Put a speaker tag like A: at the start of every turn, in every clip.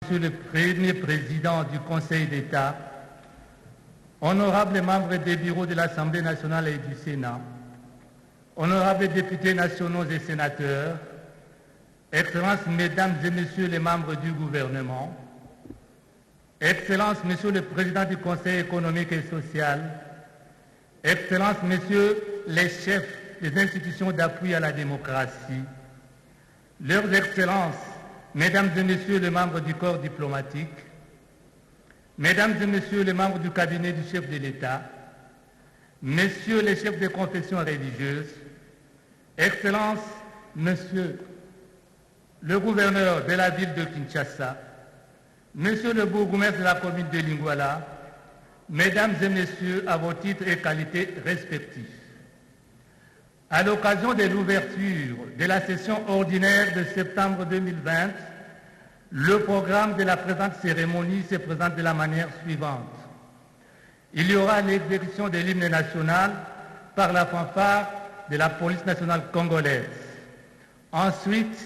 A: Monsieur le Premier Président du Conseil d'État, honorables membres des bureaux de l'Assemblée nationale et du Sénat, honorables députés nationaux et sénateurs, Excellences, Mesdames et Messieurs les membres du gouvernement, Excellences, Monsieur le Président du Conseil économique et social, Excellences, Messieurs les chefs des institutions d'appui à la démocratie, Leurs Excellences, Mesdames et Messieurs les membres du corps diplomatique, Mesdames et Messieurs les membres du cabinet du chef de l'État, Messieurs les chefs des confessions religieuses, Excellences, Monsieur le gouverneur de la ville de Kinshasa, Monsieur le bourgmestre de la commune de Lingouala, Mesdames et Messieurs, à vos titres et qualités respectifs. À l'occasion de l'ouverture de la session ordinaire de septembre 2020, le programme de la présente cérémonie se présente de la manière suivante. Il y aura l'exécution de l'hymne national par la fanfare de la police nationale congolaise. Ensuite,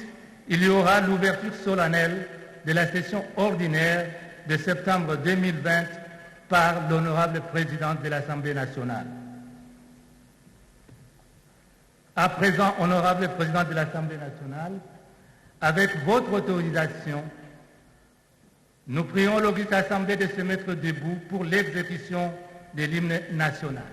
A: il y aura l'ouverture solennelle de la session ordinaire de septembre 2020 par l'honorable présidente de l'Assemblée nationale. À présent, honorable président de l'Assemblée nationale, avec votre autorisation, nous prions l'auguste Assemblée de se mettre debout pour l'exécution de l'hymne national.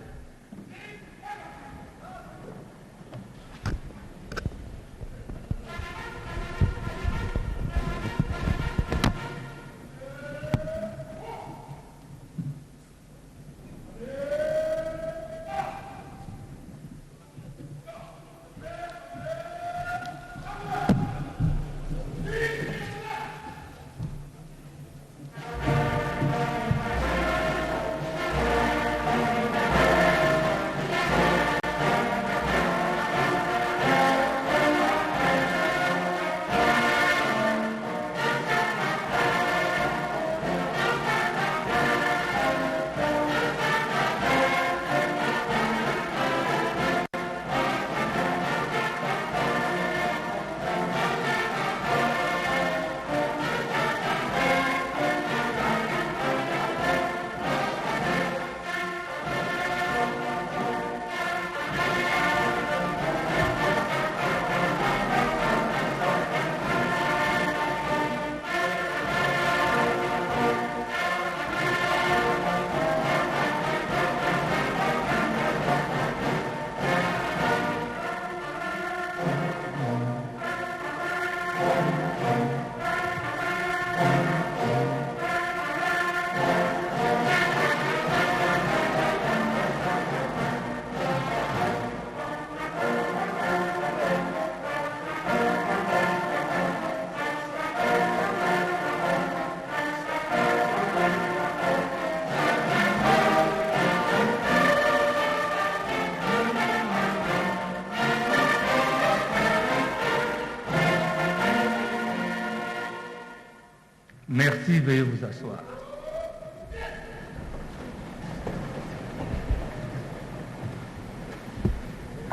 A: Merci, veuillez vous asseoir.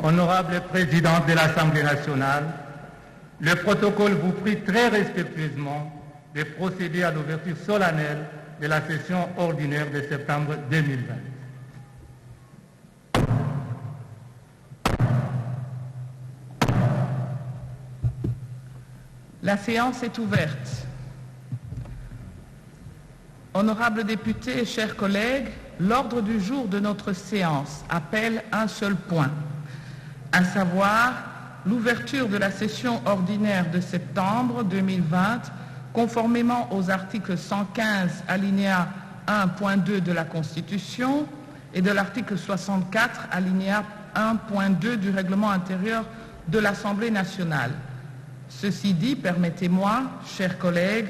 A: Honorable présidente de l'Assemblée nationale, le protocole vous prie très respectueusement de procéder à l'ouverture solennelle de la session ordinaire de septembre 2020.
B: La séance est ouverte. Honorables députés et chers collègues, l'ordre du jour de notre séance appelle un seul point, à savoir l'ouverture de la session ordinaire de septembre 2020, conformément aux articles 115 alinéa 1.2 de la Constitution et de l'article 64 alinéa 1.2 du règlement intérieur de l'Assemblée nationale. Ceci dit, permettez-moi, chers collègues,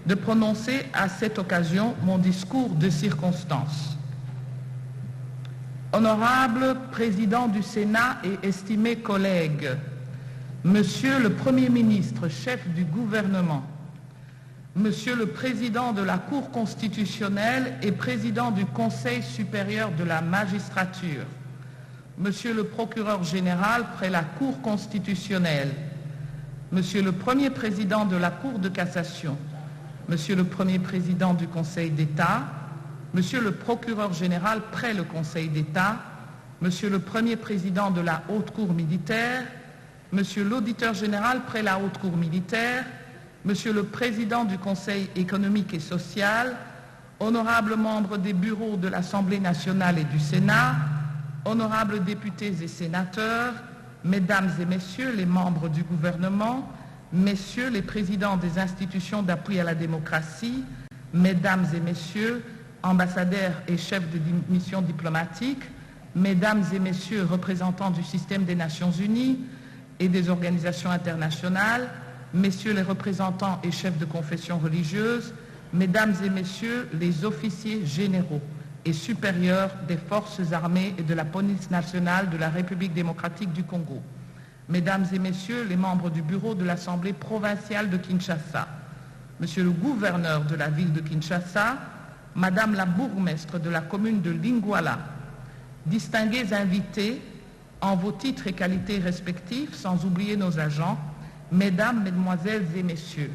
B: de prononcer à cette occasion mon discours de circonstance. Honorable président du Sénat et estimés collègues, Monsieur le Premier ministre, chef du gouvernement, Monsieur le président de la Cour constitutionnelle et président du Conseil supérieur de la magistrature, Monsieur le procureur général près la Cour constitutionnelle, Monsieur le Premier président de la Cour de cassation, Monsieur le Premier Président du Conseil d'État, Monsieur le Procureur général près le Conseil d'État, Monsieur le Premier Président de la Haute Cour militaire, Monsieur l'Auditeur général près la Haute Cour militaire, Monsieur le Président du Conseil économique et social, honorables membres des bureaux de l'Assemblée nationale et du Sénat, honorables députés et sénateurs, Mesdames et Messieurs les membres du gouvernement, Messieurs les présidents des institutions d'appui à la démocratie, Mesdames et Messieurs, ambassadeurs et chefs de mission diplomatique, Mesdames et Messieurs représentants du système des Nations Unies et des organisations internationales, Messieurs les représentants et chefs de confession religieuse, Mesdames et Messieurs les officiers généraux et supérieurs des forces armées et de la police nationale de la République démocratique du Congo, Mesdames et Messieurs les membres du bureau de l'Assemblée provinciale de Kinshasa, Monsieur le gouverneur de la ville de Kinshasa, Madame la bourgmestre de la commune de Lingwala, distingués invités en vos titres et qualités respectifs, sans oublier nos agents, Mesdames, Mesdemoiselles et Messieurs,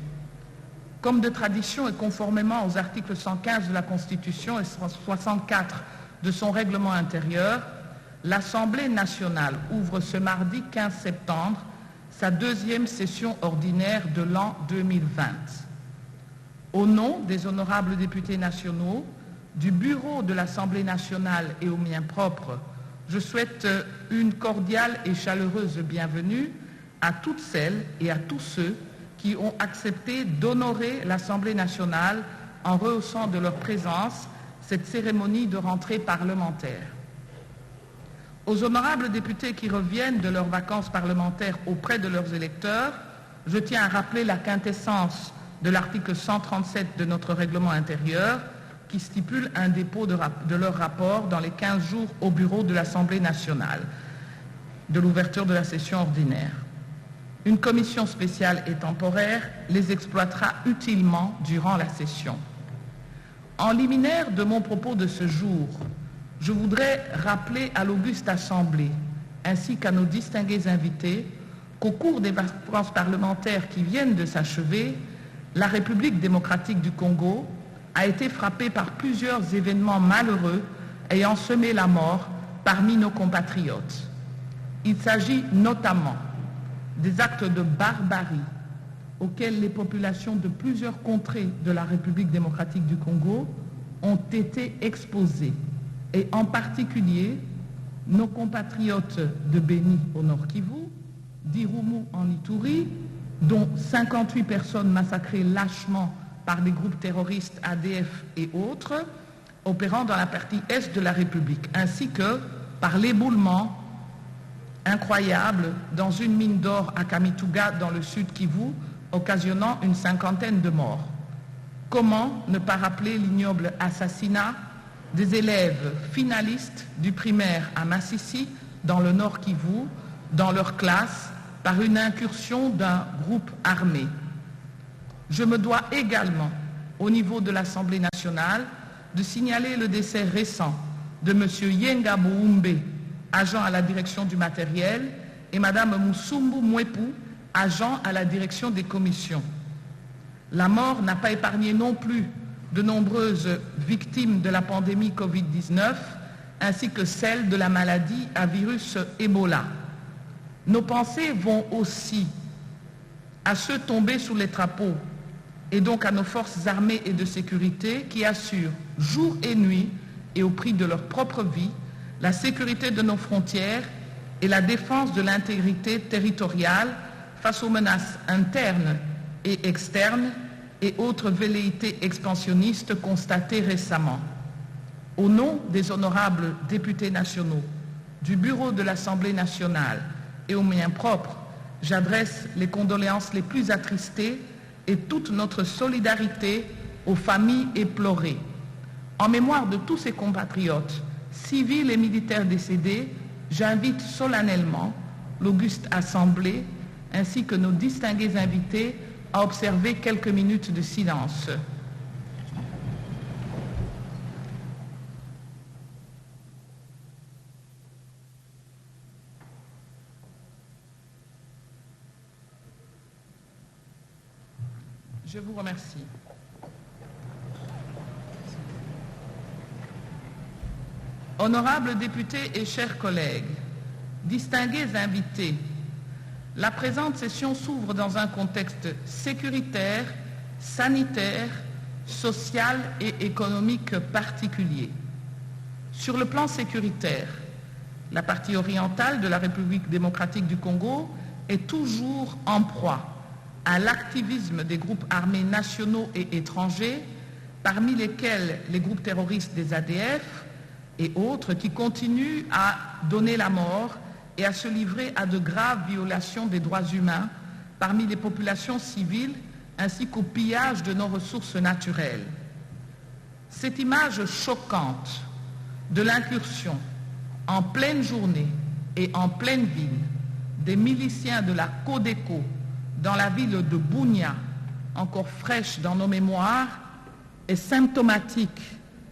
B: comme de tradition et conformément aux articles 115 de la Constitution et 64 de son règlement intérieur, l'Assemblée nationale ouvre ce mardi 15 septembre sa deuxième session ordinaire de l'an 2020. Au nom des honorables députés nationaux, du bureau de l'Assemblée nationale et au mien propre, je souhaite une cordiale et chaleureuse bienvenue à toutes celles et à tous ceux qui ont accepté d'honorer l'Assemblée nationale en rehaussant de leur présence cette cérémonie de rentrée parlementaire. Aux honorables députés qui reviennent de leurs vacances parlementaires auprès de leurs électeurs, je tiens à rappeler la quintessence de l'article 137 de notre règlement intérieur qui stipule un dépôt de leur rapport dans les 15 jours au bureau de l'Assemblée nationale de l'ouverture de la session ordinaire. Une commission spéciale et temporaire les exploitera utilement durant la session. En liminaire de mon propos de ce jour, je voudrais rappeler à l'auguste Assemblée, ainsi qu'à nos distingués invités, qu'au cours des vacances parlementaires qui viennent de s'achever, la République démocratique du Congo a été frappée par plusieurs événements malheureux ayant semé la mort parmi nos compatriotes. Il s'agit notamment des actes de barbarie auxquels les populations de plusieurs contrées de la République démocratique du Congo ont été exposées, et en particulier nos compatriotes de Béni au Nord Kivu, d'Irumu en Ituri, dont 58 personnes massacrées lâchement par des groupes terroristes ADF et autres, opérant dans la partie est de la République, ainsi que par l'éboulement incroyable dans une mine d'or à Kamituga dans le sud Kivu, occasionnant une 50aine de morts. Comment ne pas rappeler l'ignoble assassinat des élèves finalistes du primaire à Massissi, dans le nord Kivu, dans leur classe, par une incursion d'un groupe armé. Je me dois également, au niveau de l'Assemblée nationale, de signaler le décès récent de M. Yenga Boumbe, agent à la direction du matériel, et Mme Moussumbu Mwepu, agent à la direction des commissions. La mort n'a pas épargné non plus de nombreuses victimes de la pandémie Covid-19, ainsi que celle de la maladie à virus Ebola. Nos pensées vont aussi à ceux tombés sous les drapeaux, et donc à nos forces armées et de sécurité qui assurent jour et nuit et au prix de leur propre vie la sécurité de nos frontières et la défense de l'intégrité territoriale face aux menaces internes et externes et autres velléités expansionnistes constatées récemment. Au nom des honorables députés nationaux, du bureau de l'Assemblée nationale et au mien propre, j'adresse les condoléances les plus attristées et toute notre solidarité aux familles éplorées. En mémoire de tous ces compatriotes, civils et militaires décédés, j'invite solennellement l'auguste Assemblée ainsi que nos distingués invités à observer quelques minutes de silence. Je vous remercie. Honorables députés et chers collègues, distingués invités, la présente session s'ouvre dans un contexte sécuritaire, sanitaire, social et économique particulier. Sur le plan sécuritaire, la partie orientale de la République démocratique du Congo est toujours en proie à l'activisme des groupes armés nationaux et étrangers, parmi lesquels les groupes terroristes des ADF et autres qui continuent à donner la mort et à se livrer à de graves violations des droits humains parmi les populations civiles ainsi qu'au pillage de nos ressources naturelles. Cette image choquante de l'incursion en pleine journée et en pleine ville des miliciens de la Codeco dans la ville de Bunia, encore fraîche dans nos mémoires, est symptomatique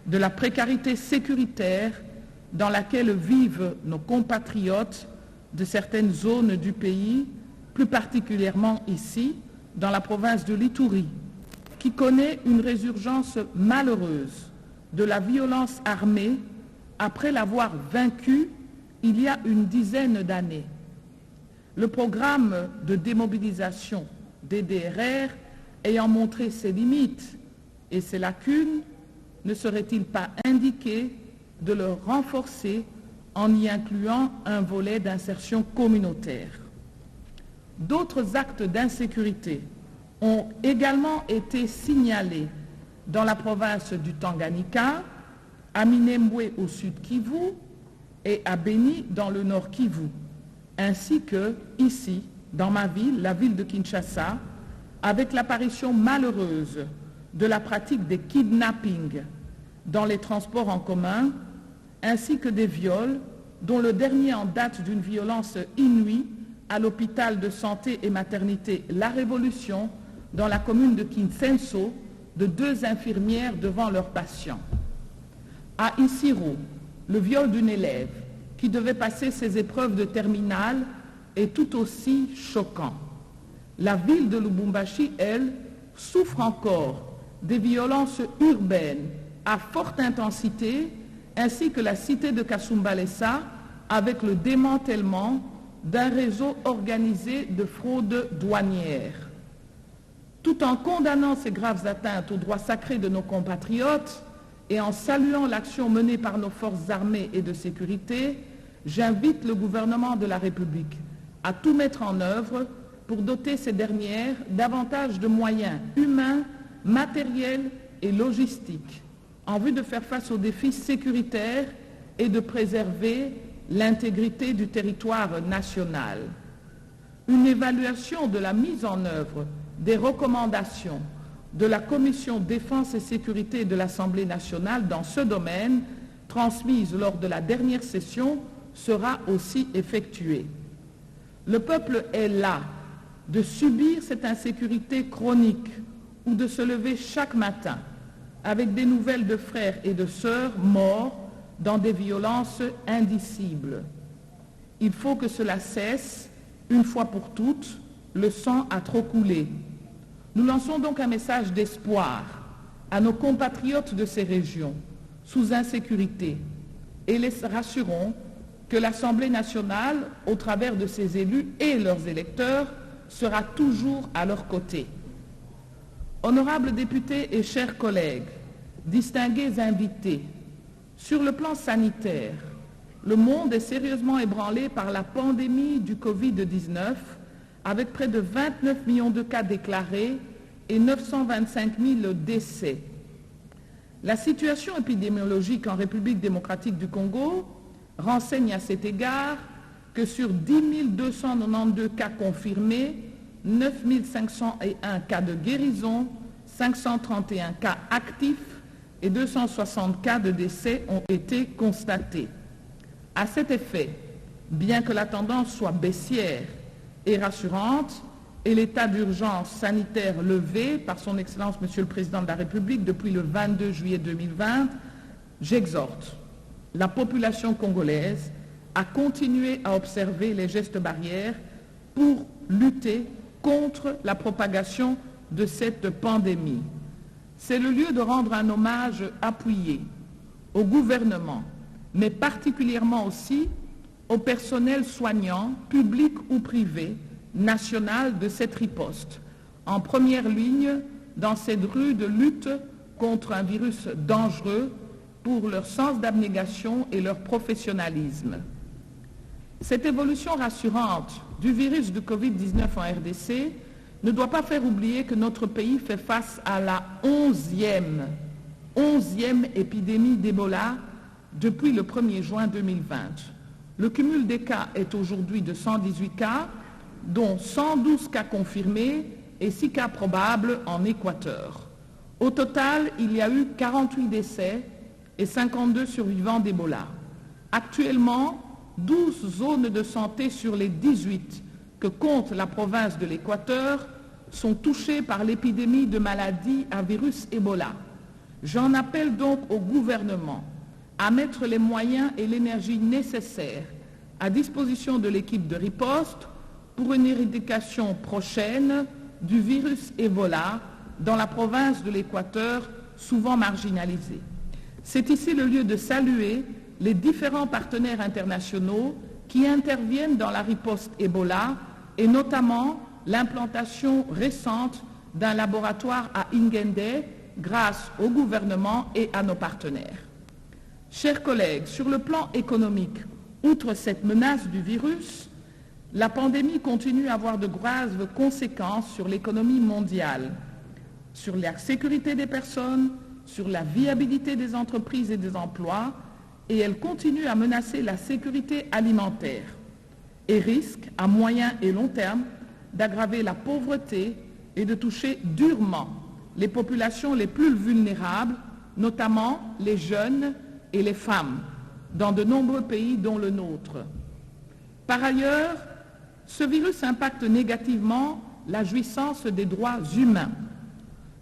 B: de la précarité sécuritaire dans laquelle vivent nos compatriotes de certaines zones du pays, plus particulièrement ici, dans la province de l'Ituri, qui connaît une résurgence malheureuse de la violence armée après l'avoir vaincue il y a une dizaine d'années. Le programme de démobilisation DDRR ayant montré ses limites et ses lacunes, ne serait-il pas indiqué de le renforcer en y incluant un volet d'insertion communautaire? D'autres actes d'insécurité ont également été signalés dans la province du Tanganyika, à Minembwe au sud Kivu et à Beni dans le nord Kivu, ainsi que ici, dans ma ville, la ville de Kinshasa, avec l'apparition malheureuse de la pratique des kidnappings dans les transports en commun, ainsi que des viols, dont le dernier en date d'une violence inouïe à l'hôpital de santé et maternité La Révolution, dans la commune de Kinsenso, de 2 infirmières devant leurs patients. À Isiro, le viol d'une élève qui devait passer ses épreuves de terminale est tout aussi choquant. La ville de Lubumbashi, elle, souffre encore des violences urbaines à forte intensité, ainsi que la cité de Kasumbalesa, avec le démantèlement d'un réseau organisé de fraude douanière. Tout en condamnant ces graves atteintes aux droits sacrés de nos compatriotes et en saluant l'action menée par nos forces armées et de sécurité, j'invite le gouvernement de la République à tout mettre en œuvre pour doter ces dernières davantage de moyens humains, matériels et logistiques en vue de faire face aux défis sécuritaires et de préserver l'intégrité du territoire national. Une évaluation de la mise en œuvre des recommandations de la Commission Défense et Sécurité de l'Assemblée nationale dans ce domaine, transmise lors de la dernière session, sera aussi effectuée. Le peuple est las de subir cette insécurité chronique ou de se lever chaque matin avec des nouvelles de frères et de sœurs morts dans des violences indicibles. Il faut que cela cesse, une fois pour toutes, le sang a trop coulé. Nous lançons donc un message d'espoir à nos compatriotes de ces régions sous insécurité et les rassurons que l'Assemblée nationale, au travers de ses élus et leurs électeurs, sera toujours à leur côté. Honorables députés et chers collègues, distingués invités, sur le plan sanitaire, le monde est sérieusement ébranlé par la pandémie du Covid-19, avec près de 29 millions de cas déclarés et 925 000 décès. La situation épidémiologique en République démocratique du Congo renseigne à cet égard que sur 10 292 cas confirmés, 9 501 cas de guérison, 531 cas actifs et 260 cas de décès ont été constatés. À cet effet, bien que la tendance soit baissière et rassurante, et l'état d'urgence sanitaire levé par son Excellence Monsieur le Président de la République depuis le 22 juillet 2020, j'exhorte la population congolaise à continuer à observer les gestes barrières pour lutter contre la propagation de cette pandémie. C'est le lieu de rendre un hommage appuyé au gouvernement mais particulièrement aussi au personnel soignant, public ou privé, national de cette riposte, en première ligne dans cette rude lutte contre un virus dangereux pour leur sens d'abnégation et leur professionnalisme. Cette évolution rassurante du virus du Covid-19 en RDC ne doit pas faire oublier que notre pays fait face à la 11e épidémie d'Ebola depuis le 1er juin 2020. Le cumul des cas est aujourd'hui de 118 cas, dont 112 cas confirmés et 6 cas probables en Équateur. Au total, il y a eu 48 décès et 52 survivants d'Ebola. Actuellement, 12 zones de santé sur les 18 que compte la province de l'Équateur sont touchées par l'épidémie de maladies à virus Ebola. J'en appelle donc au gouvernement à mettre les moyens et l'énergie nécessaires à disposition de l'équipe de riposte pour une éradication prochaine du virus Ebola dans la province de l'Équateur, souvent marginalisée. C'est ici le lieu de saluer les différents partenaires internationaux qui interviennent dans la riposte Ebola et notamment l'implantation récente d'un laboratoire à Ingende grâce au gouvernement et à nos partenaires. Chers collègues, sur le plan économique, outre cette menace du virus, la pandémie continue à avoir de graves conséquences sur l'économie mondiale, sur la sécurité des personnes, sur la viabilité des entreprises et des emplois, et elle continue à menacer la sécurité alimentaire et risque, à moyen et long terme, d'aggraver la pauvreté et de toucher durement les populations les plus vulnérables, notamment les jeunes et les femmes, dans de nombreux pays dont le nôtre. Par ailleurs, ce virus impacte négativement la jouissance des droits humains.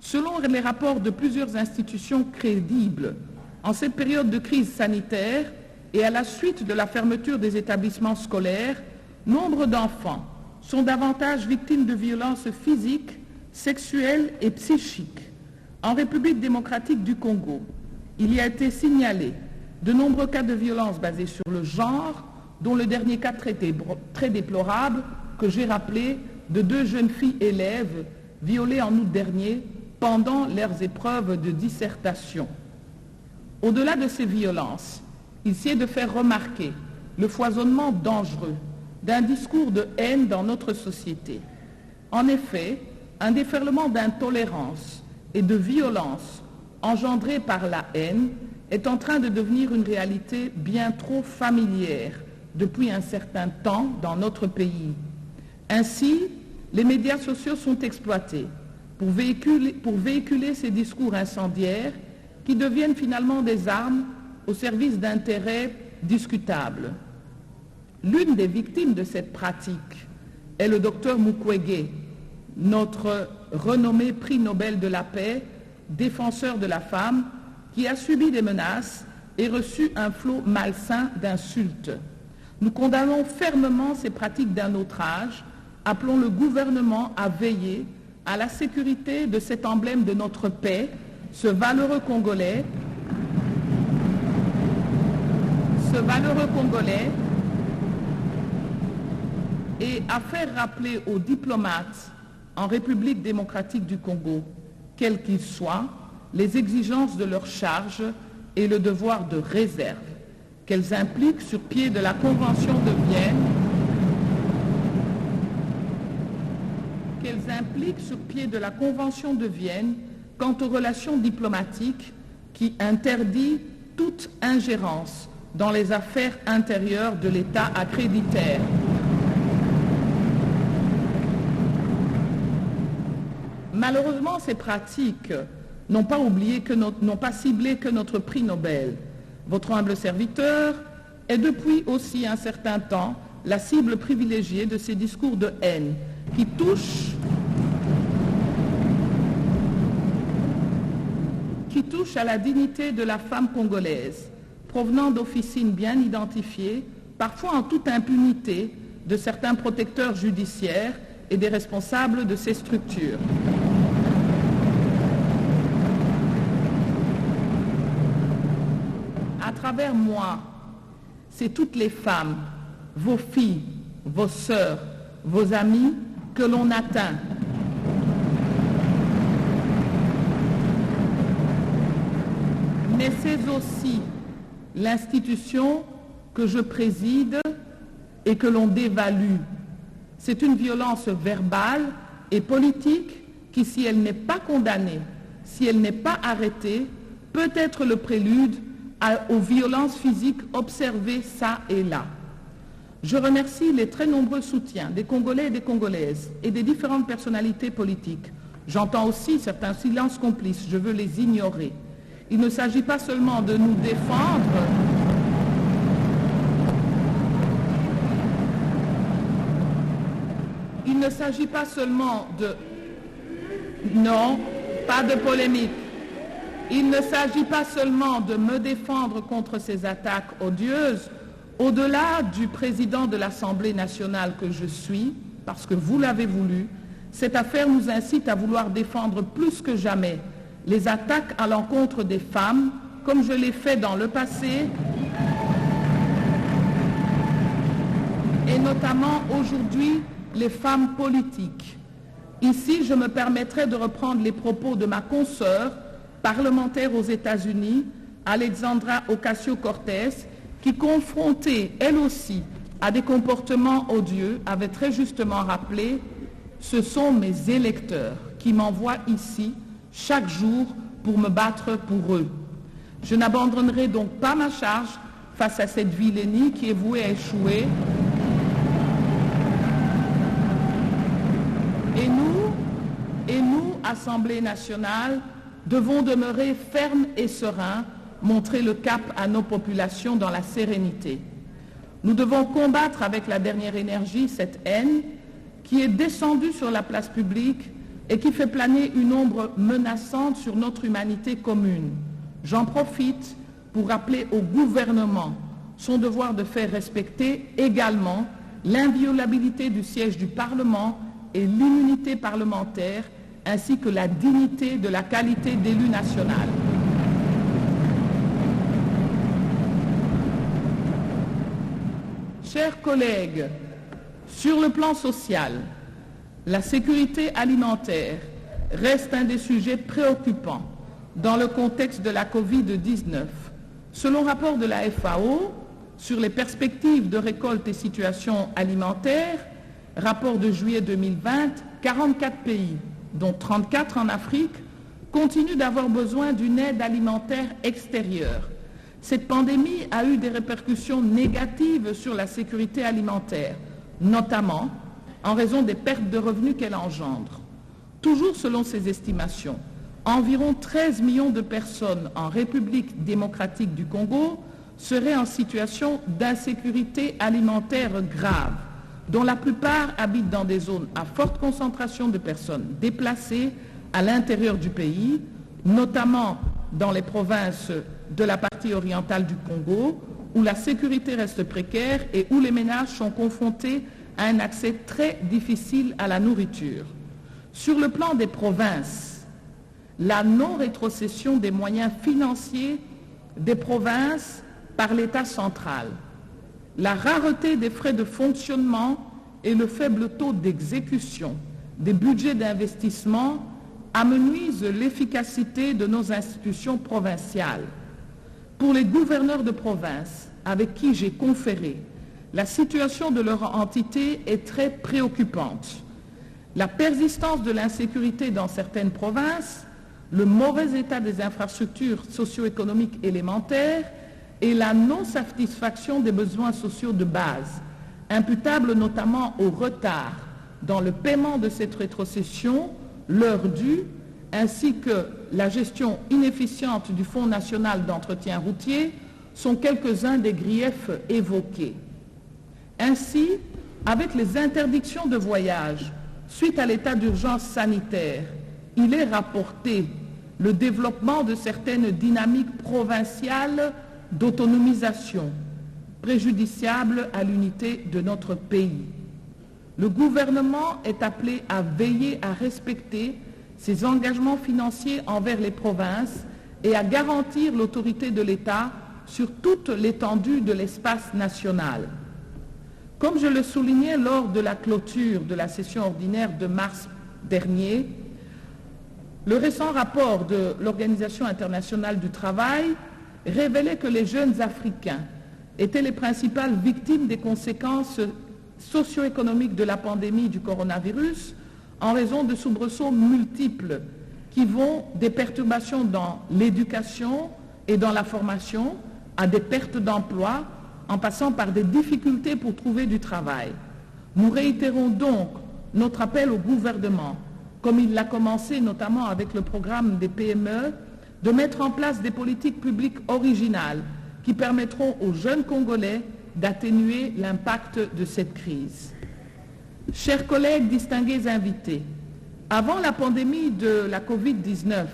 B: Selon les rapports de plusieurs institutions crédibles, en cette période de crise sanitaire et à la suite de la fermeture des établissements scolaires, nombre d'enfants sont davantage victimes de violences physiques, sexuelles et psychiques. En République démocratique du Congo, il y a été signalé de nombreux cas de violence basés sur le genre, dont le dernier cas très déplorable que j'ai rappelé de 2 jeunes filles élèves violées en août dernier pendant leurs épreuves de dissertation. Au-delà de ces violences, il sied de faire remarquer le foisonnement dangereux d'un discours de haine dans notre société. En effet, un déferlement d'intolérance et de violence engendré par la haine est en train de devenir une réalité bien trop familière depuis un certain temps dans notre pays. Ainsi, les médias sociaux sont exploités pour véhiculer ces discours incendiaires qui deviennent finalement des armes au service d'intérêts discutables. L'une des victimes de cette pratique est le docteur Mukwege, notre renommé prix Nobel de la paix, défenseur de la femme, qui a subi des menaces et reçu un flot malsain d'insultes. Nous condamnons fermement ces pratiques d'un autre âge, appelons le gouvernement à veiller à la sécurité de cet emblème de notre paix, ce valeureux Congolais, et à faire rappeler aux diplomates en République démocratique du Congo, quels qu'ils soient, les exigences de leur charge et le devoir de réserve qu'elles impliquent sur pied de la Convention de Vienne, quant aux relations diplomatiques qui interdit toute ingérence dans les affaires intérieures de l'État accréditaire. Malheureusement, ces pratiques n'ont pas ciblé que notre prix Nobel. Votre humble serviteur est depuis aussi un certain temps la cible privilégiée de ces discours de haine qui touchent à la dignité de la femme congolaise, provenant d'officines bien identifiées, parfois en toute impunité, de certains protecteurs judiciaires et des responsables de ces structures. À travers moi c'est toutes les femmes, vos filles, vos sœurs, vos amis que l'on atteint. Mais c'est aussi l'institution que je préside et que l'on dévalue. C'est une violence verbale et politique qui, si elle n'est pas condamnée, si elle n'est pas arrêtée, peut être le prélude aux violences physiques observées ça et là. Je remercie les très nombreux soutiens des Congolais et des Congolaises et des différentes personnalités politiques. J'entends aussi certains silences complices, je veux les ignorer. Il ne s'agit pas seulement de nous défendre, il ne s'agit pas seulement de... Non, pas de polémique. Il ne s'agit pas seulement de me défendre contre ces attaques odieuses, au-delà du président de l'Assemblée nationale que je suis, parce que vous l'avez voulu, cette affaire nous incite à vouloir défendre plus que jamais les attaques à l'encontre des femmes, comme je l'ai fait dans le passé, et notamment aujourd'hui les femmes politiques. Ici, je me permettrai de reprendre les propos de ma consoeur, parlementaire aux États-Unis, Alexandra Ocasio-Cortez, qui, confrontée, elle aussi, à des comportements odieux, avait très justement rappelé « Ce sont mes électeurs qui m'envoient ici chaque jour pour me battre pour eux. » Je n'abandonnerai donc pas ma charge face à cette vilainie qui est vouée à échouer. Et nous, Assemblée nationale, devons demeurer fermes et sereins, montrer le cap à nos populations dans la sérénité. Nous devons combattre avec la dernière énergie cette haine qui est descendue sur la place publique et qui fait planer une ombre menaçante sur notre humanité commune. J'en profite pour rappeler au gouvernement son devoir de faire respecter également l'inviolabilité du siège du Parlement et l'immunité parlementaire, ainsi que la dignité de la qualité d'élu national. Chers collègues, sur le plan social, la sécurité alimentaire reste un des sujets préoccupants dans le contexte de la Covid-19. Selon rapport de la FAO sur les perspectives de récolte et situation alimentaire, rapport de juillet 2020, 44 pays, dont 34 en Afrique, continuent d'avoir besoin d'une aide alimentaire extérieure. Cette pandémie a eu des répercussions négatives sur la sécurité alimentaire, notamment en raison des pertes de revenus qu'elle engendre. Toujours selon ces estimations, environ 13 millions de personnes en République démocratique du Congo seraient en situation d'insécurité alimentaire grave, dont la plupart habitent dans des zones à forte concentration de personnes déplacées à l'intérieur du pays, notamment dans les provinces de la partie orientale du Congo, où la sécurité reste précaire et où les ménages sont confrontés à un accès très difficile à la nourriture. Sur le plan des provinces, la non-rétrocession des moyens financiers des provinces par l'État central, la rareté des frais de fonctionnement et le faible taux d'exécution des budgets d'investissement amenuisent l'efficacité de nos institutions provinciales. Pour les gouverneurs de province avec qui j'ai conféré, la situation de leur entité est très préoccupante. La persistance de l'insécurité dans certaines provinces, le mauvais état des infrastructures socio-économiques élémentaires et la non-satisfaction des besoins sociaux de base, imputables notamment au retard dans le paiement de cette rétrocession, l'heure due, ainsi que la gestion inefficiente du Fonds national d'entretien routier, sont quelques-uns des griefs évoqués. Ainsi, avec les interdictions de voyage suite à l'état d'urgence sanitaire, il est rapporté le développement de certaines dynamiques provinciales d'autonomisation, préjudiciables à l'unité de notre pays. Le gouvernement est appelé à veiller à respecter ses engagements financiers envers les provinces et à garantir l'autorité de l'État sur toute l'étendue de l'espace national. Comme je le soulignais lors de la clôture de la session ordinaire de mars dernier, le récent rapport de l'Organisation internationale du travail révélait que les jeunes Africains étaient les principales victimes des conséquences socio-économiques de la pandémie du coronavirus en raison de soubresauts multiples qui vont des perturbations dans l'éducation et dans la formation à des pertes d'emploi en passant par des difficultés pour trouver du travail. Nous réitérons donc notre appel au gouvernement, comme il l'a commencé notamment avec le programme des PME, de mettre en place des politiques publiques originales qui permettront aux jeunes Congolais d'atténuer l'impact de cette crise. Chers collègues, distingués invités, avant la pandémie de la Covid-19,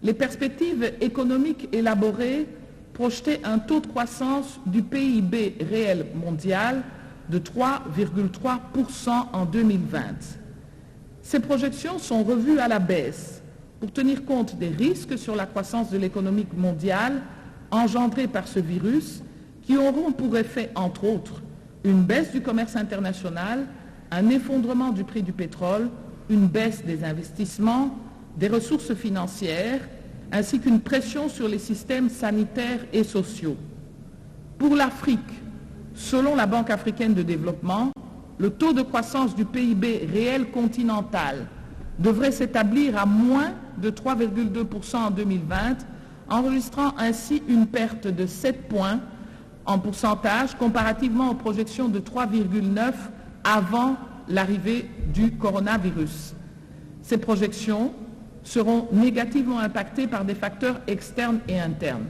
B: les perspectives économiques élaborées projetaient un taux de croissance du PIB réel mondial de 3,3% en 2020. Ces projections sont revues à la baisse pour tenir compte des risques sur la croissance de l'économie mondiale engendrés par ce virus qui auront pour effet, entre autres, une baisse du commerce international, un effondrement du prix du pétrole, une baisse des investissements, des ressources financières, ainsi qu'une pression sur les systèmes sanitaires et sociaux. Pour l'Afrique, selon la Banque africaine de développement, le taux de croissance du PIB réel continental devrait s'établir à moins de 3,2% en 2020, enregistrant ainsi une perte de 7 points en pourcentage comparativement aux projections de 3,9 avant l'arrivée du coronavirus. Ces projections seront négativement impactées par des facteurs externes et internes.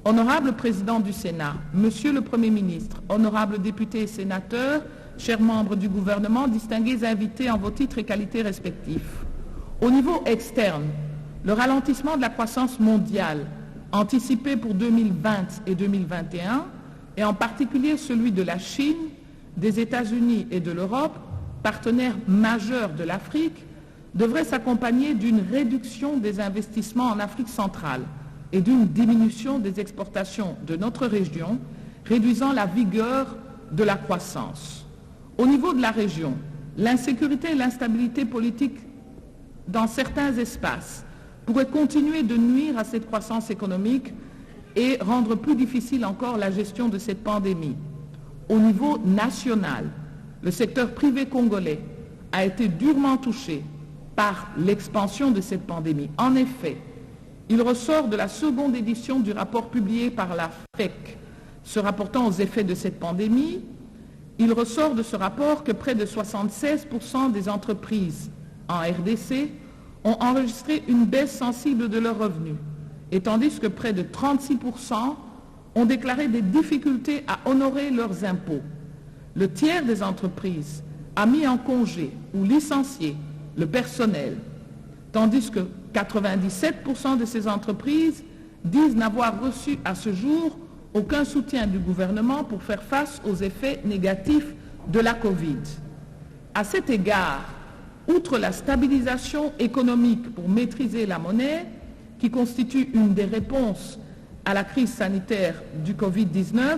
B: Honorable Président du Sénat, Monsieur le Premier ministre, honorables députés et sénateurs, chers membres du gouvernement, distingués invités en vos titres et qualités respectifs. Au niveau externe, le ralentissement de la croissance mondiale anticipé pour 2020 et 2021, et en particulier celui de la Chine, des États-Unis et de l'Europe, partenaires majeurs de l'Afrique, devrait s'accompagner d'une réduction des investissements en Afrique centrale et d'une diminution des exportations de notre région, réduisant la vigueur de la croissance. Au niveau de la région, l'insécurité et l'instabilité politique dans certains espaces pourraient continuer de nuire à cette croissance économique et rendre plus difficile encore la gestion de cette pandémie. Au niveau national, le secteur privé congolais a été durement touché par l'expansion de cette pandémie. En effet, il ressort de la seconde édition du rapport publié par la FEC se rapportant aux effets de cette pandémie, il ressort de ce rapport que près de 76% des entreprises en RDC ont enregistré une baisse sensible de leurs revenus, et tandis que près de 36% ont déclaré des difficultés à honorer leurs impôts. Le tiers des entreprises a mis en congé ou licencié le personnel, tandis que 97% de ces entreprises disent n'avoir reçu à ce jour aucun soutien du gouvernement pour faire face aux effets négatifs de la Covid. À cet égard, outre la stabilisation économique pour maîtriser la monnaie, qui constitue une des réponses à la crise sanitaire du Covid-19,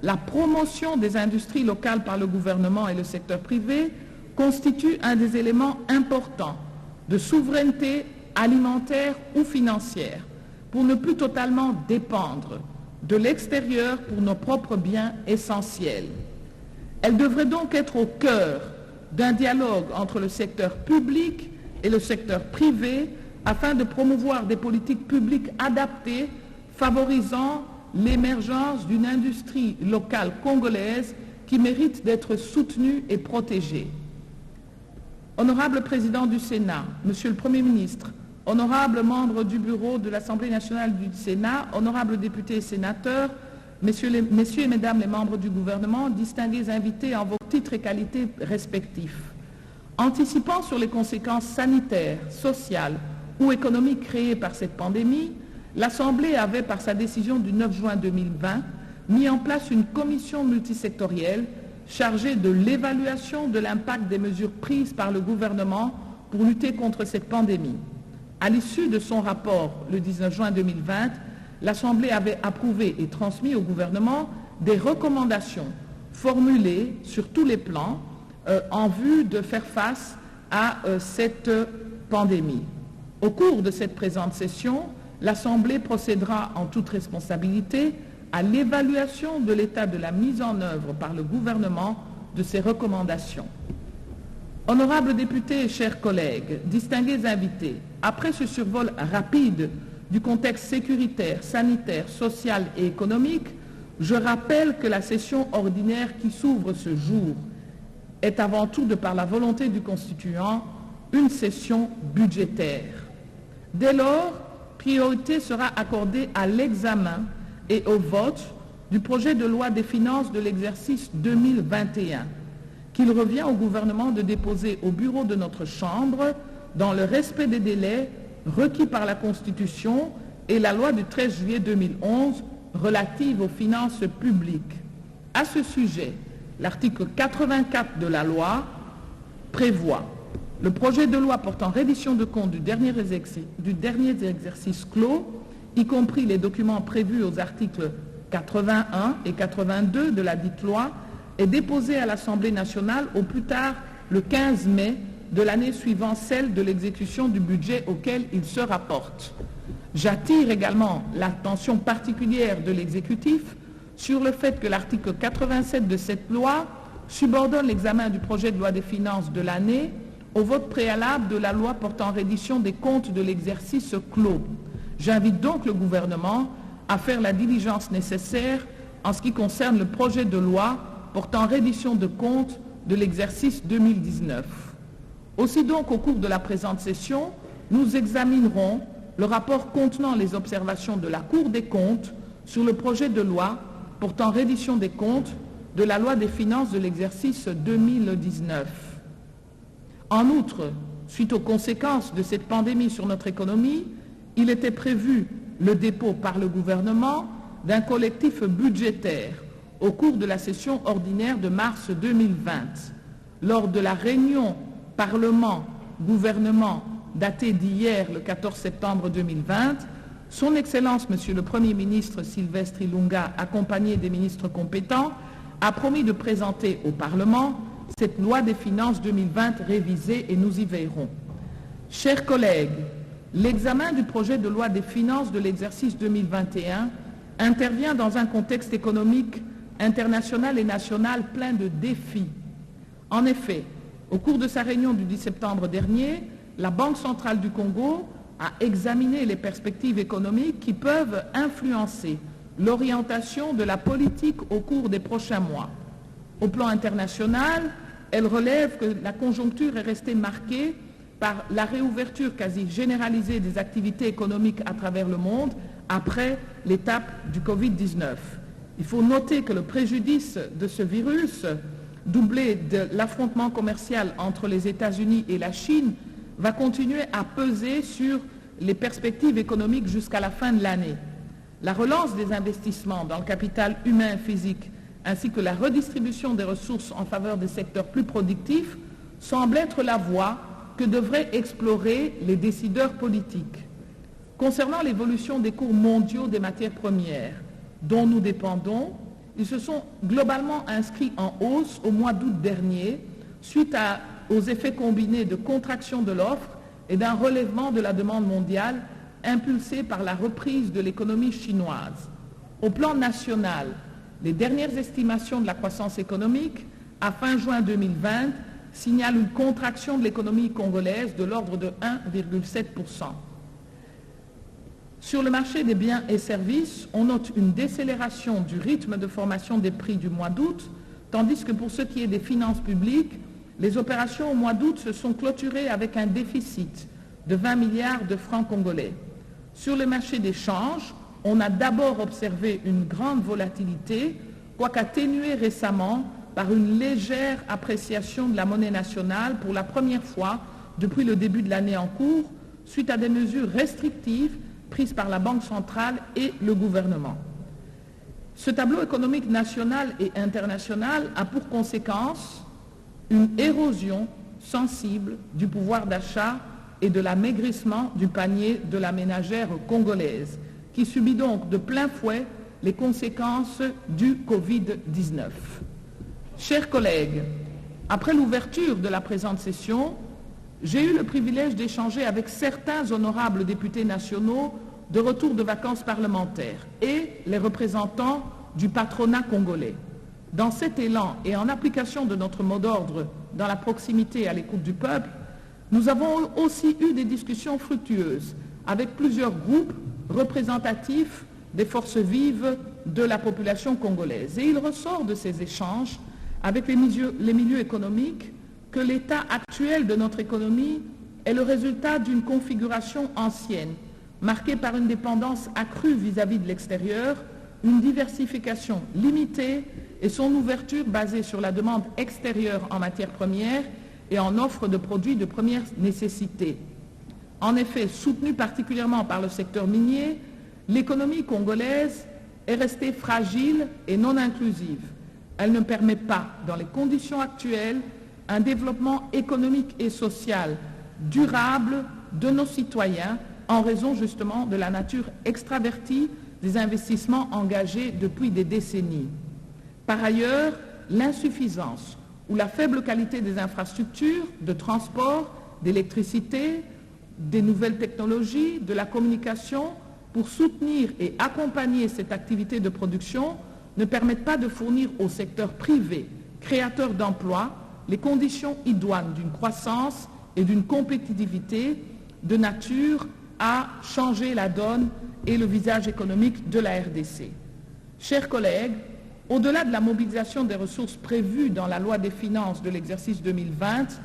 B: la promotion des industries locales par le gouvernement et le secteur privé constitue un des éléments importants de souveraineté alimentaire ou financière pour ne plus totalement dépendre de l'extérieur pour nos propres biens essentiels. Elle devrait donc être au cœur d'un dialogue entre le secteur public et le secteur privé afin de promouvoir des politiques publiques adaptées favorisant l'émergence d'une industrie locale congolaise qui mérite d'être soutenue et protégée. Honorable Président du Sénat, Monsieur le Premier ministre, honorables membres du bureau de l'Assemblée nationale du Sénat, honorables députés et sénateurs, messieurs et mesdames les membres du gouvernement, distingués invités en vos titres et qualités respectifs. Anticipant sur les conséquences sanitaires, sociales ou économiques créées par cette pandémie, l'Assemblée avait, par sa décision du 9 juin 2020, mis en place une commission multisectorielle chargée de l'évaluation de l'impact des mesures prises par le gouvernement pour lutter contre cette pandémie. À l'issue de son rapport, le 19 juin 2020, l'Assemblée avait approuvé et transmis au gouvernement des recommandations formulées sur tous les plans en vue de faire face à cette pandémie. Au cours de cette présente session, l'Assemblée procédera en toute responsabilité à l'évaluation de l'état de la mise en œuvre par le gouvernement de ces recommandations. Honorables députés et chers collègues, distingués invités, après ce survol rapide du contexte sécuritaire, sanitaire, social et économique, je rappelle que la session ordinaire qui s'ouvre ce jour est avant tout, de par la volonté du constituant, une session budgétaire. Dès lors, priorité sera accordée à l'examen et au vote du projet de loi des finances de l'exercice 2021, qu'il revient au gouvernement de déposer au bureau de notre Chambre dans le respect des délais requis par la Constitution et la loi du 13 juillet 2011 relative aux finances publiques. À ce sujet, l'article 84 de la loi prévoit le projet de loi portant reddition de comptes du dernier exercice clos, y compris les documents prévus aux articles 81 et 82 de la dite loi, est déposé à l'Assemblée nationale au plus tard le 15 mai de l'année suivant celle de l'exécution du budget auquel il se rapporte. J'attire également l'attention particulière de l'exécutif sur le fait que l'article 87 de cette loi subordonne l'examen du projet de loi des finances de l'année au vote préalable de la loi portant reddition des comptes de l'exercice clos. J'invite donc le gouvernement à faire la diligence nécessaire en ce qui concerne le projet de loi portant reddition de comptes de l'exercice 2019. Aussi donc, au cours de la présente session, nous examinerons le rapport contenant les observations de la Cour des comptes sur le projet de loi portant reddition des comptes de la loi des finances de l'exercice 2019. En outre, suite aux conséquences de cette pandémie sur notre économie, il était prévu le dépôt par le gouvernement d'un collectif budgétaire au cours de la session ordinaire de mars 2020. Lors de la réunion Parlement-Gouvernement datée d'hier, le 14 septembre 2020, Son Excellence, Monsieur le Premier ministre Sylvestre Ilunga, accompagné des ministres compétents, a promis de présenter au Parlement cette loi des finances 2020 révisée et nous y veillerons. Chers collègues, l'examen du projet de loi des finances de l'exercice 2021 intervient dans un contexte économique international et national plein de défis. En effet, au cours de sa réunion du 10 septembre dernier, la Banque centrale du Congo a examiné les perspectives économiques qui peuvent influencer l'orientation de la politique au cours des prochains mois. Au plan international, elle relève que la conjoncture est restée marquée par la réouverture quasi généralisée des activités économiques à travers le monde après l'étape du Covid-19. Il faut noter que le préjudice de ce virus, doublé de l'affrontement commercial entre les États-Unis et la Chine, va continuer à peser sur les perspectives économiques jusqu'à la fin de l'année. La relance des investissements dans le capital humain et physique, ainsi que la redistribution des ressources en faveur des secteurs plus productifs, semble être la voie que devraient explorer les décideurs politiques. Concernant l'évolution des cours mondiaux des matières premières, dont nous dépendons, ils se sont globalement inscrits en hausse au mois d'août dernier, suite aux effets combinés de contraction de l'offre et d'un relèvement de la demande mondiale impulsé par la reprise de l'économie chinoise. Au plan national, les dernières estimations de la croissance économique à fin juin 2020 signalent une contraction de l'économie congolaise de l'ordre de 1,7%. Sur le marché des biens et services, on note une décélération du rythme de formation des prix du mois d'août, tandis que pour ce qui est des finances publiques, les opérations au mois d'août se sont clôturées avec un déficit de 20 milliards de francs congolais. Sur le marché des changes, on a d'abord observé une grande volatilité, quoique atténuée récemment par une légère appréciation de la monnaie nationale pour la première fois depuis le début de l'année en cours, suite à des mesures restrictives prises par la Banque centrale et le gouvernement. Ce tableau économique national et international a pour conséquence une érosion sensible du pouvoir d'achat et de l'amaigrissement du panier de la ménagère congolaise. qui subit donc de plein fouet les conséquences du Covid-19. Chers collègues, après l'ouverture de la présente session, j'ai eu le privilège d'échanger avec certains honorables députés nationaux de retour de vacances parlementaires et les représentants du patronat congolais. Dans cet élan et en application de notre mot d'ordre dans la proximité à l'écoute du peuple, nous avons aussi eu des discussions fructueuses avec plusieurs groupes représentatifs des forces vives de la population congolaise. Et il ressort de ces échanges avec les milieux économiques que l'état actuel de notre économie est le résultat d'une configuration ancienne, marquée par une dépendance accrue vis-à-vis de l'extérieur, une diversification limitée et son ouverture basée sur la demande extérieure en matières premières et en offre de produits de première nécessité. En effet, soutenue particulièrement par le secteur minier, l'économie congolaise est restée fragile et non inclusive. Elle ne permet pas, dans les conditions actuelles, un développement économique et social durable de nos citoyens en raison justement de la nature extravertie des investissements engagés depuis des décennies. Par ailleurs, l'insuffisance ou la faible qualité des infrastructures de transport, d'électricité, des nouvelles technologies, de la communication pour soutenir et accompagner cette activité de production ne permettent pas de fournir au secteur privé, créateur d'emplois, les conditions idoines d'une croissance et d'une compétitivité de nature à changer la donne et le visage économique de la RDC. Chers collègues, au-delà de la mobilisation des ressources prévues dans la loi des finances de l'exercice 2020,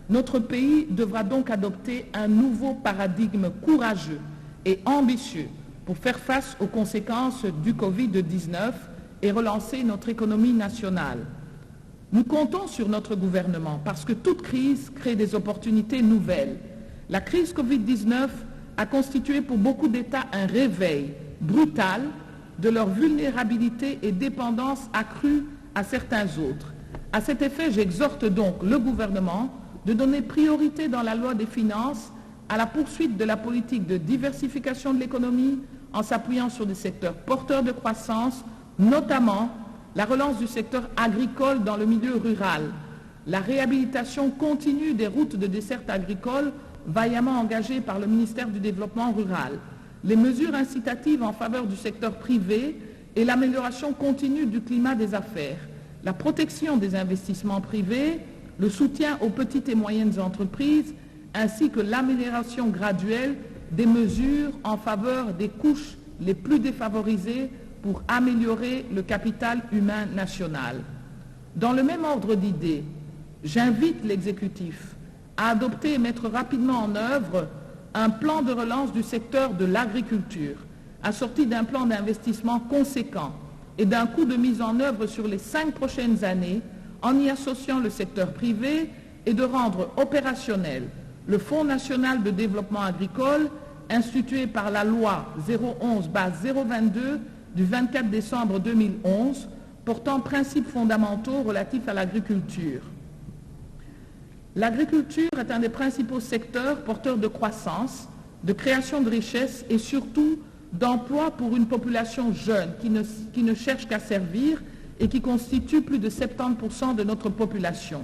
B: notre pays devra donc adopter un nouveau paradigme courageux et ambitieux pour faire face aux conséquences du Covid-19 et relancer notre économie nationale. Nous comptons sur notre gouvernement parce que toute crise crée des opportunités nouvelles. La crise Covid-19 a constitué pour beaucoup d'États un réveil brutal de leur vulnérabilité et dépendance accrue à certains autres. À cet effet, j'exhorte donc le gouvernement de donner priorité dans la loi des finances à la poursuite de la politique de diversification de l'économie en s'appuyant sur des secteurs porteurs de croissance, notamment la relance du secteur agricole dans le milieu rural, la réhabilitation continue des routes de desserte agricole vaillamment engagées par le ministère du Développement rural, les mesures incitatives en faveur du secteur privé et l'amélioration continue du climat des affaires, la protection des investissements privés, le soutien aux petites et moyennes entreprises, ainsi que l'amélioration graduelle des mesures en faveur des couches les plus défavorisées pour améliorer le capital humain national. Dans le même ordre d'idées, j'invite l'exécutif à adopter et mettre rapidement en œuvre un plan de relance du secteur de l'agriculture, assorti d'un plan d'investissement conséquent et d'un coût de mise en œuvre sur les 5 prochaines années, en y associant le secteur privé et de rendre opérationnel le Fonds national de développement agricole institué par la loi 011/022 du 24 décembre 2011 portant principes fondamentaux relatifs à l'agriculture. L'agriculture est un des principaux secteurs porteurs de croissance, de création de richesses et surtout d'emplois pour une population jeune qui ne cherche qu'à servir et qui constitue plus de 70% de notre population.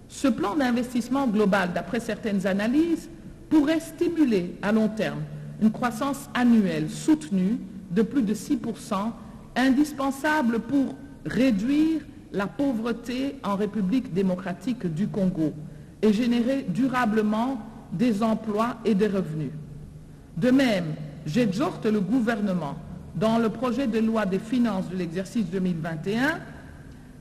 B: Ce plan d'investissement global, d'après certaines analyses, pourrait stimuler à long terme une croissance annuelle soutenue de plus de 6%, indispensable pour réduire la pauvreté en République démocratique du Congo et générer durablement des emplois et des revenus. De même, j'exhorte le gouvernement, dans le projet de loi des finances de l'exercice 2021,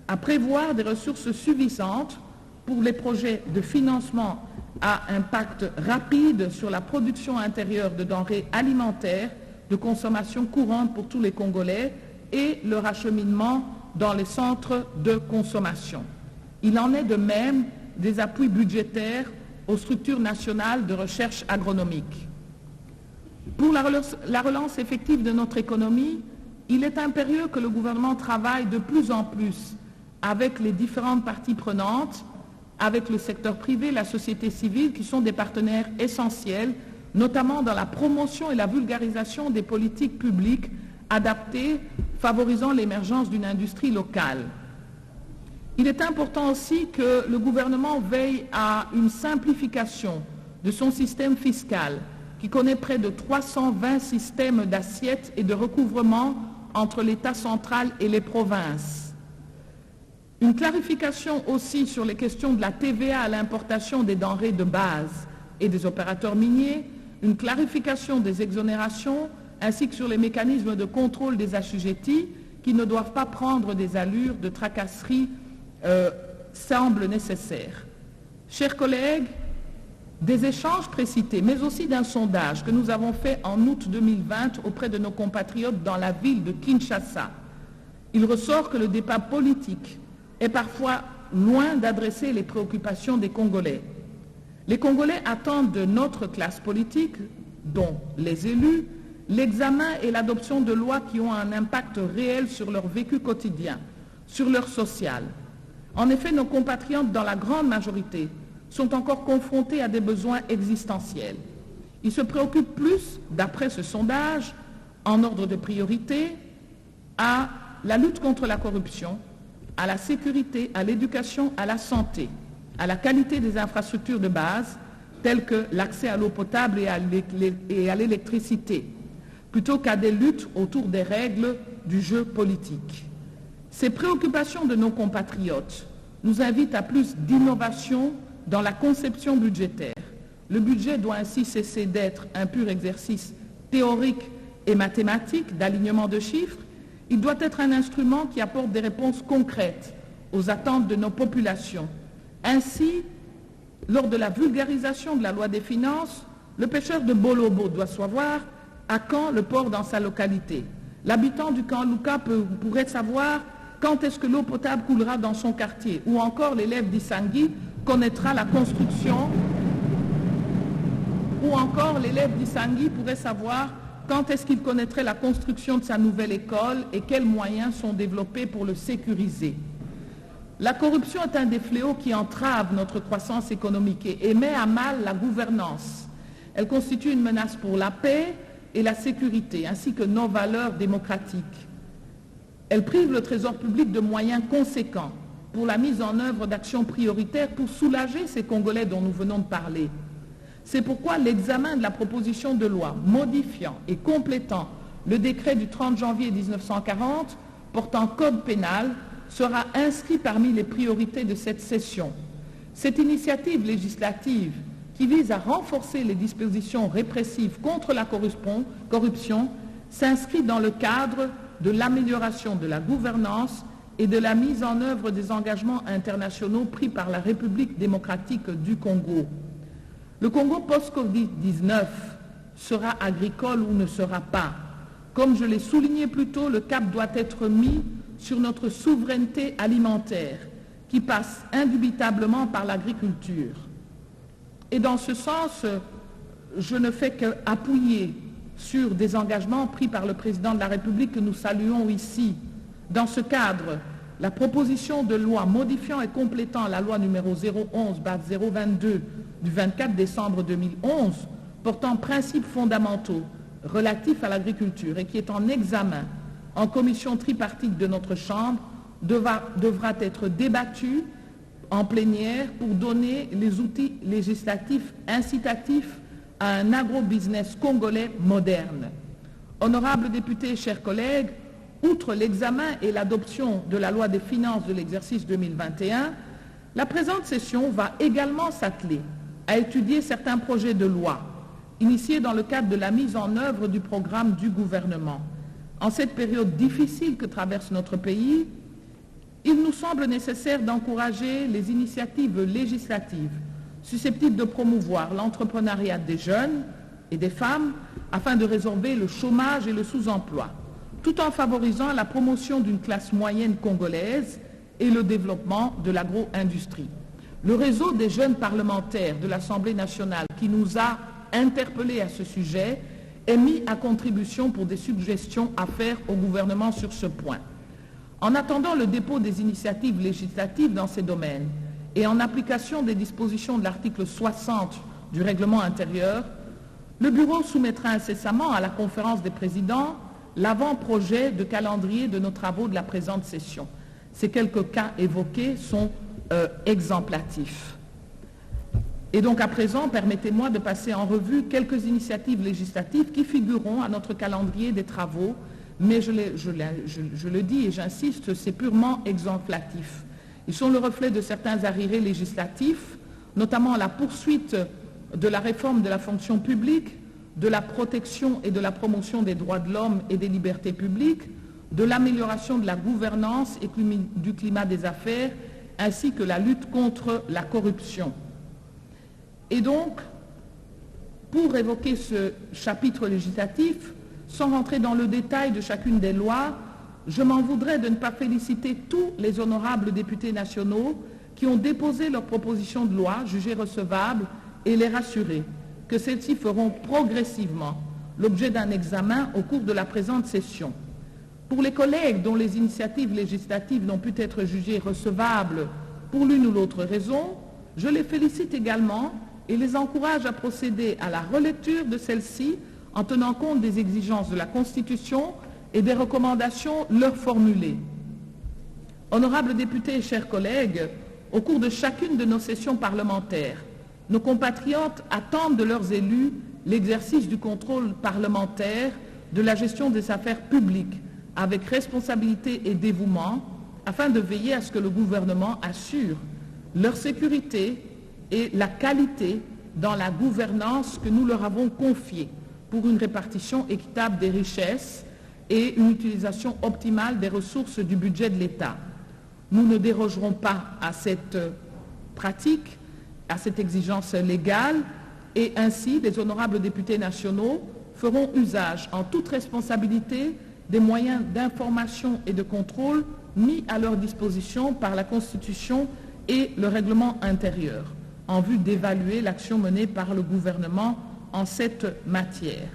B: à prévoir des ressources suffisantes pour les projets de financement à impact rapide sur la production intérieure de denrées alimentaires de consommation courante pour tous les Congolais et leur acheminement dans les centres de consommation. Il en est de même des appuis budgétaires aux structures nationales de recherche agronomique. Pour la relance effective de notre économie, il est impérieux que le gouvernement travaille de plus en plus avec les différentes parties prenantes, avec le secteur privé, la société civile, qui sont des partenaires essentiels notamment dans la promotion et la vulgarisation des politiques publiques adaptées, favorisant l'émergence d'une industrie locale. Il est important aussi que le gouvernement veille à une simplification de son système fiscal, qui connaît près de 320 systèmes d'assiettes et de recouvrement entre l'État central et les provinces. Une clarification aussi sur les questions de la TVA à l'importation des denrées de base et des opérateurs miniers, une clarification des exonérations, ainsi que sur les mécanismes de contrôle des assujettis qui ne doivent pas prendre des allures de tracasserie semble nécessaire. Chers collègues, des échanges précités, mais aussi d'un sondage que nous avons fait en août 2020 auprès de nos compatriotes dans la ville de Kinshasa, il ressort que le débat politique est parfois loin d'adresser les préoccupations des Congolais. Les Congolais attendent de notre classe politique, dont les élus, l'examen et l'adoption de lois qui ont un impact réel sur leur vécu quotidien, sur leur social. En effet, nos compatriotes, dans la grande majorité, sont encore confrontés à des besoins existentiels. Ils se préoccupent plus, d'après ce sondage, en ordre de priorité, à la lutte contre la corruption, à la sécurité, à l'éducation, à la santé, à la qualité des infrastructures de base, telles que l'accès à l'eau potable et à l'électricité, plutôt qu'à des luttes autour des règles du jeu politique. Ces préoccupations de nos compatriotes nous invitent à plus d'innovation dans la conception budgétaire. Le budget doit ainsi cesser d'être un pur exercice théorique et mathématique d'alignement de chiffres. Il doit être un instrument qui apporte des réponses concrètes aux attentes de nos populations. Ainsi, lors de la vulgarisation de la loi des finances, le pêcheur de Bolobo doit savoir à quand le port dans sa localité. L'habitant du camp Luka pourrait savoir quand est-ce que l'eau potable coulera dans son quartier, ou encore l'élève d'Issangui connaîtra la construction, ou encore l'élève d'Issangui pourrait savoir quand est-ce qu'il connaîtrait la construction de sa nouvelle école et quels moyens sont développés pour le sécuriser. La corruption est un des fléaux qui entrave notre croissance économique et met à mal la gouvernance. Elle constitue une menace pour la paix et la sécurité, ainsi que nos valeurs démocratiques. Elle prive le Trésor public de moyens conséquents pour la mise en œuvre d'actions prioritaires pour soulager ces Congolais dont nous venons de parler. C'est pourquoi l'examen de la proposition de loi modifiant et complétant le décret du 30 janvier 1940 portant code pénal sera inscrit parmi les priorités de cette session. Cette initiative législative qui vise à renforcer les dispositions répressives contre la corruption s'inscrit dans le cadre de l'amélioration de la gouvernance et de la mise en œuvre des engagements internationaux pris par la République démocratique du Congo. Le Congo post-Covid-19 sera agricole ou ne sera pas. Comme je l'ai souligné plus tôt, le cap doit être mis sur notre souveraineté alimentaire, qui passe indubitablement par l'agriculture. Et dans ce sens, je ne fais qu'appuyer sur des engagements pris par le président de la République que nous saluons ici. Dans ce cadre, la proposition de loi modifiant et complétant la loi numéro 011/022 du 24 décembre 2011 portant principes fondamentaux relatifs à l'agriculture et qui est en examen en commission tripartite de notre Chambre devra être débattue en plénière pour donner les outils législatifs incitatifs à un agro-business congolais moderne. Honorables députés, chers collègues, outre l'examen et l'adoption de la loi des finances de l'exercice 2021, la présente session va également s'atteler à étudier certains projets de loi initiés dans le cadre de la mise en œuvre du programme du gouvernement. En cette période difficile que traverse notre pays, il nous semble nécessaire d'encourager les initiatives législatives susceptibles de promouvoir l'entrepreneuriat des jeunes et des femmes afin de résorber le chômage et le sous-emploi, tout en favorisant la promotion d'une classe moyenne congolaise et le développement de l'agro-industrie. Le réseau des jeunes parlementaires de l'Assemblée nationale qui nous a interpellés à ce sujet est mis à contribution pour des suggestions à faire au gouvernement sur ce point. En attendant le dépôt des initiatives législatives dans ces domaines et en application des dispositions de l'article 60 du règlement intérieur, Le Bureau soumettra incessamment à la conférence des présidents l'avant-projet de calendrier de nos travaux de la présente session. Ces quelques cas évoqués sont exemplatifs. Et donc à présent, permettez-moi de passer en revue quelques initiatives législatives qui figureront à notre calendrier des travaux, mais je le dis et j'insiste, c'est purement exemplatif. Ils sont le reflet de certains arriérés législatifs, notamment la poursuite de la réforme de la fonction publique, de la protection et de la promotion des droits de l'homme et des libertés publiques, de l'amélioration de la gouvernance et du climat des affaires, ainsi que la lutte contre la corruption. Et donc, pour évoquer ce chapitre législatif, sans rentrer dans le détail de chacune des lois, je m'en voudrais de ne pas féliciter tous les honorables députés nationaux qui ont déposé leurs propositions de loi jugées recevables et les rassurer que celles-ci feront progressivement l'objet d'un examen au cours de la présente session. Pour les collègues dont les initiatives législatives n'ont pu être jugées recevables pour l'une ou l'autre raison, je les félicite également et les encourage à procéder à la relecture de celles-ci en tenant compte des exigences de la Constitution et des recommandations leur formulées. Honorables députés et chers collègues, au cours de chacune de nos sessions parlementaires, nos compatriotes attendent de leurs élus l'exercice du contrôle parlementaire de la gestion des affaires publiques avec responsabilité et dévouement afin de veiller à ce que le gouvernement assure leur sécurité et la qualité dans la gouvernance que nous leur avons confiée pour une répartition équitable des richesses et une utilisation optimale des ressources du budget de l'État. Nous ne dérogerons pas à cette pratique, à cette exigence légale, et ainsi les honorables députés nationaux feront usage en toute responsabilité des moyens d'information et de contrôle mis à leur disposition par la Constitution et le règlement intérieur, en vue d'évaluer l'action menée par le gouvernement en cette matière.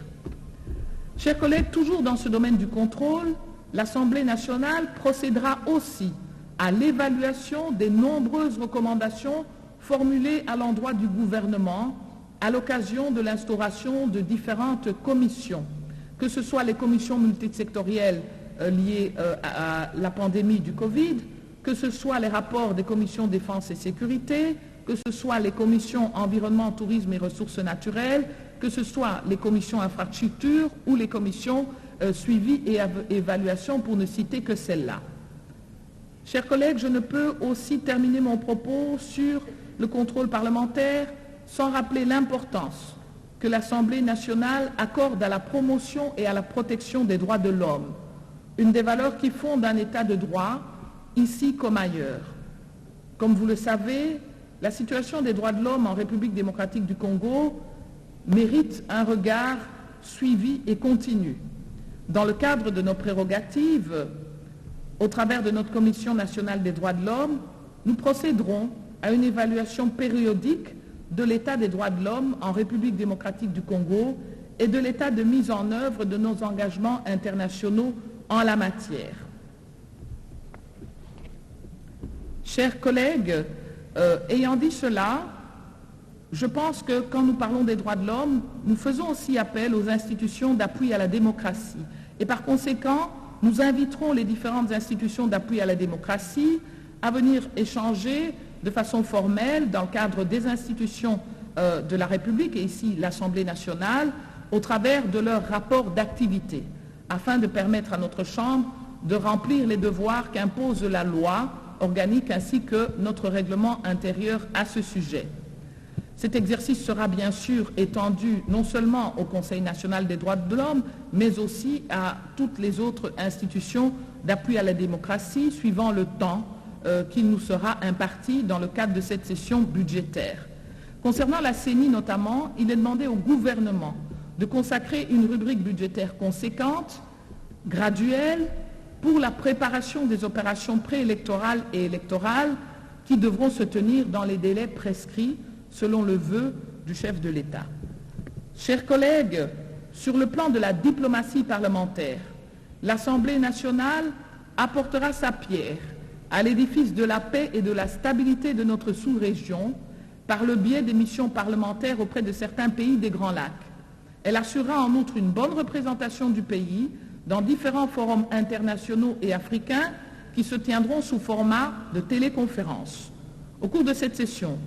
B: Chers collègues, toujours dans ce domaine du contrôle, l'Assemblée nationale procédera aussi à l'évaluation des nombreuses recommandations formulées à l'endroit du gouvernement à l'occasion de l'instauration de différentes commissions, que ce soit les commissions multisectorielles liées à la pandémie du Covid, que ce soit les rapports des commissions défense et sécurité, que ce soit les commissions environnement, tourisme et ressources naturelles, que ce soit les commissions infrastructures ou les commissions suivi et évaluation, pour ne citer que celles-là. Chers collègues, je ne peux aussi terminer mon propos sur le contrôle parlementaire sans rappeler l'importance que l'Assemblée nationale accorde à la promotion et à la protection des droits de l'homme, une des valeurs qui fondent un État de droit, ici comme ailleurs. Comme vous le savez, la situation des droits de l'homme en République démocratique du Congo mérite un regard suivi et continu. Dans le cadre de nos prérogatives, au travers de notre Commission nationale des droits de l'homme, nous procéderons à une évaluation périodique de l'état des droits de l'homme en République démocratique du Congo et de l'état de mise en œuvre de nos engagements internationaux en la matière. Chers collègues, ayant dit cela, je pense que quand nous parlons des droits de l'homme, nous faisons aussi appel aux institutions d'appui à la démocratie. Et par conséquent, nous inviterons les différentes institutions d'appui à la démocratie à venir échanger de façon formelle dans le cadre des institutions de la République, et ici l'Assemblée nationale, au travers de leur rapport d'activité, afin de permettre à notre Chambre de remplir les devoirs qu'impose la loi organique ainsi que notre règlement intérieur à ce sujet. Cet exercice sera bien sûr étendu non seulement au Conseil national des droits de l'homme, mais aussi à toutes les autres institutions d'appui à la démocratie, suivant le temps qui nous sera imparti dans le cadre de cette session budgétaire. Concernant la CENI notamment, il est demandé au gouvernement de consacrer une rubrique budgétaire conséquente, graduelle, pour la préparation des opérations préélectorales et électorales qui devront se tenir dans les délais prescrits selon le vœu du chef de l'État. Chers collègues, sur le plan de la diplomatie parlementaire, l'Assemblée nationale apportera sa pierre à l'édifice de la paix et de la stabilité de notre sous-région par le biais des missions parlementaires auprès de certains pays des Grands Lacs. Elle assurera en outre une bonne représentation du pays dans différents forums internationaux et africains qui se tiendront sous format de téléconférence. Au cours de cette session,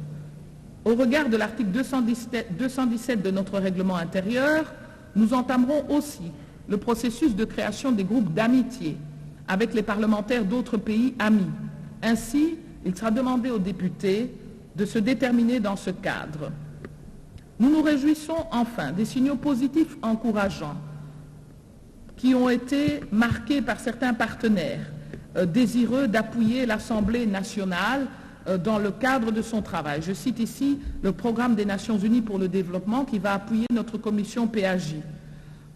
B: au regard de l'article 217 de notre règlement intérieur, nous entamerons aussi le processus de création des groupes d'amitié avec les parlementaires d'autres pays amis. Ainsi, il sera demandé aux députés de se déterminer dans ce cadre. Nous nous réjouissons enfin des signaux positifs encourageants qui ont été marqués par certains partenaires désireux d'appuyer l'Assemblée nationale dans le cadre de son travail. Je cite ici le programme des Nations Unies pour le développement qui va appuyer notre commission PAJ.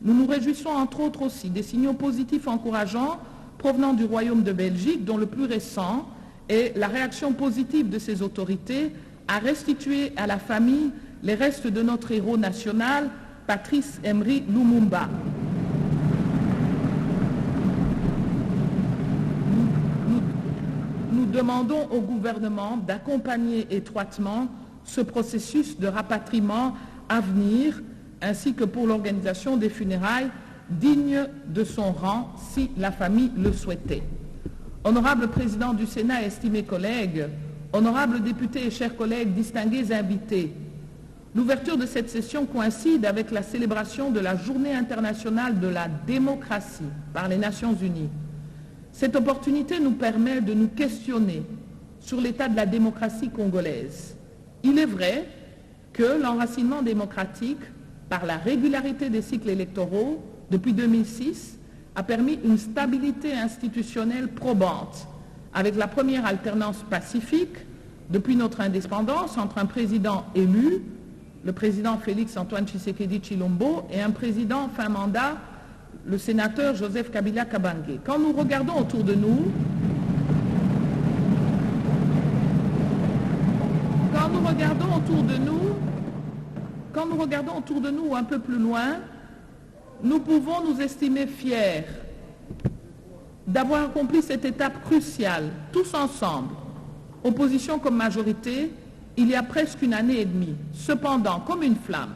B: Nous nous réjouissons entre autres aussi des signaux positifs encourageants provenant du Royaume de Belgique, dont le plus récent est la réaction positive de ses autorités à restituer à la famille les restes de notre héros national, Patrice Emery Lumumba. Nous demandons au gouvernement d'accompagner étroitement ce processus de rapatriement à venir, ainsi que pour l'organisation des funérailles dignes de son rang, si la famille le souhaitait. Honorable Président du Sénat, estimés collègues, honorables députés et chers collègues, distingués invités, l'ouverture de cette session coïncide avec la célébration de la Journée internationale de la démocratie par les Nations Unies. Cette opportunité nous permet de nous questionner sur l'état de la démocratie congolaise. Il est vrai que l'enracinement démocratique, par la régularité des cycles électoraux depuis 2006, a permis une stabilité institutionnelle probante, avec la première alternance pacifique depuis notre indépendance entre un président élu, le président Félix-Antoine Tshisekedi Tshilombo, et un président fin mandat, le sénateur Joseph Kabila Kabange. Quand nous regardons autour de nous, ou un peu plus loin, nous pouvons nous estimer fiers d'avoir accompli cette étape cruciale, tous ensemble, opposition comme majorité, il y a presque une année et demie. Cependant, comme une flamme,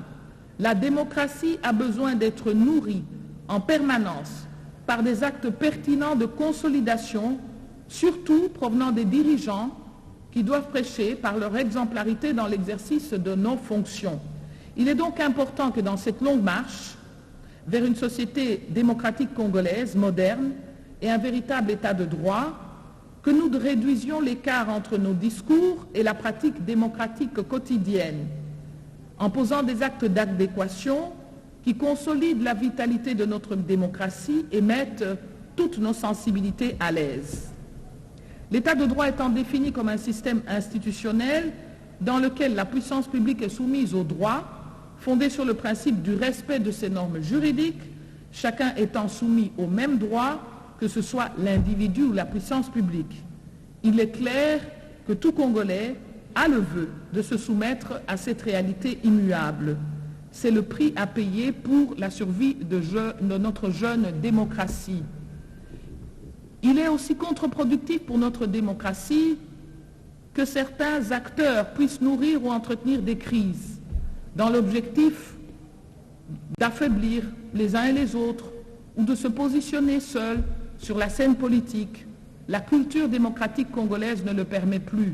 B: la démocratie a besoin d'être nourrie en permanence par des actes pertinents de consolidation, surtout provenant des dirigeants qui doivent prêcher par leur exemplarité dans l'exercice de nos fonctions. Il est donc important que dans cette longue marche vers une société démocratique congolaise moderne et un véritable état de droit, que nous réduisions l'écart entre nos discours et la pratique démocratique quotidienne, en posant des actes d'adéquation qui consolident la vitalité de notre démocratie et mettent toutes nos sensibilités à l'aise. L'état de droit étant défini comme un système institutionnel dans lequel la puissance publique est soumise au droit, fondé sur le principe du respect de ses normes juridiques, chacun étant soumis aux mêmes droits, que ce soit l'individu ou la puissance publique. Il est clair que tout Congolais a le vœu de se soumettre à cette réalité immuable. C'est le prix à payer pour la survie de notre jeune démocratie. Il est aussi contre-productif pour notre démocratie que certains acteurs puissent nourrir ou entretenir des crises dans l'objectif d'affaiblir les uns et les autres ou de se positionner seuls sur la scène politique. La culture démocratique congolaise ne le permet plus.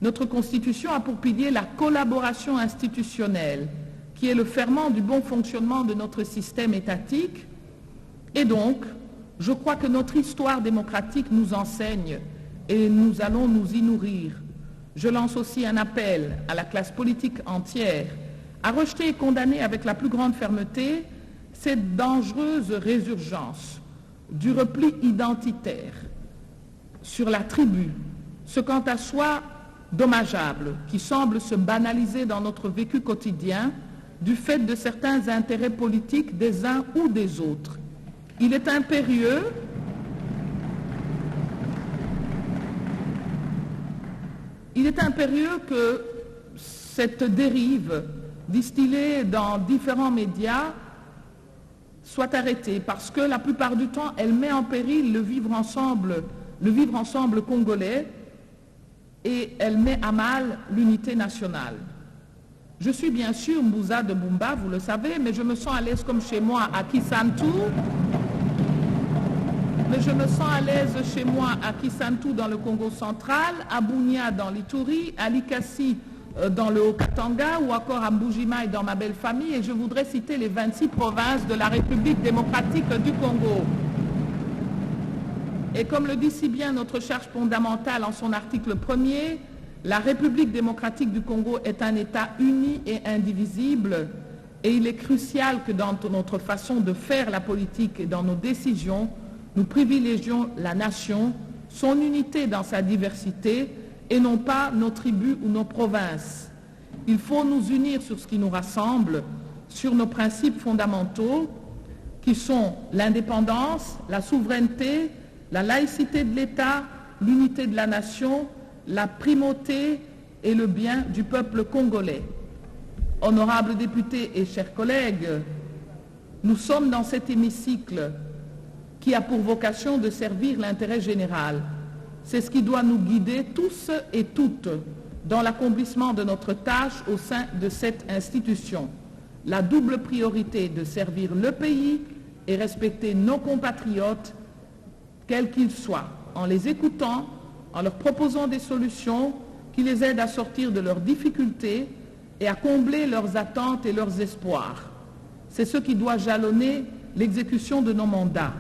B: Notre Constitution a pour pilier la collaboration institutionnelle, qui est le ferment du bon fonctionnement de notre système étatique. Et donc, je crois que notre histoire démocratique nous enseigne et nous allons nous y nourrir. Je lance aussi un appel à la classe politique entière à rejeter et condamner avec la plus grande fermeté cette dangereuse résurgence du repli identitaire sur la tribu, ce quant à soi dommageable qui semble se banaliser dans notre vécu quotidien du fait de certains intérêts politiques des uns ou des autres. Il est impérieux que cette dérive distillée dans différents médias soit arrêtée, parce que la plupart du temps, elle met en péril le vivre ensemble congolais et elle met à mal l'unité nationale. Je suis bien sûr Mbouza de Bumba, vous le savez, mais je me sens à l'aise comme chez moi à Kisantu. Mais je me sens à l'aise chez moi à Kisantu dans le Congo central, à Bunia dans l'Ituri, à Likasi dans le Haut-Katanga ou encore à Mbujimai dans ma belle famille, et je voudrais citer les 26 provinces de la République démocratique du Congo. Et comme le dit si bien notre charte fondamentale en son article 1er, la République démocratique du Congo est un État uni et indivisible, et il est crucial que dans notre façon de faire la politique et dans nos décisions, nous privilégions la nation, son unité dans sa diversité, et non pas nos tribus ou nos provinces. Il faut nous unir sur ce qui nous rassemble, sur nos principes fondamentaux, qui sont l'indépendance, la souveraineté, la laïcité de l'État, l'unité de la nation, la primauté et le bien du peuple congolais. Honorables députés et chers collègues, nous sommes dans cet hémicycle qui a pour vocation de servir l'intérêt général. C'est ce qui doit nous guider tous et toutes dans l'accomplissement de notre tâche au sein de cette institution. La double priorité de servir le pays et respecter nos compatriotes, quels qu'ils soient, en les écoutant, en leur proposant des solutions qui les aident à sortir de leurs difficultés et à combler leurs attentes et leurs espoirs. C'est ce qui doit jalonner l'exécution de nos mandats.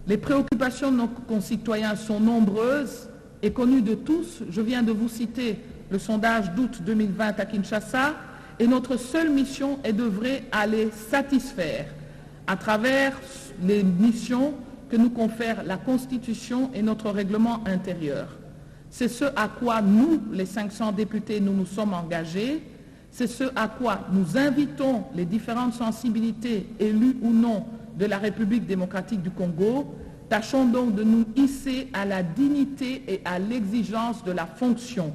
B: Les préoccupations de nos concitoyens sont nombreuses et connues de tous. Je viens de vous citer le sondage d'août 2020 à Kinshasa, et notre seule mission est d'œuvrer à les satisfaire à travers les missions que nous confère la Constitution et notre règlement intérieur. C'est ce à quoi nous, les 500 députés, nous nous sommes engagés. C'est ce à quoi nous invitons les différentes sensibilités, élues ou non, de la République démocratique du Congo. Tâchons donc de nous hisser à la dignité et à l'exigence de la fonction.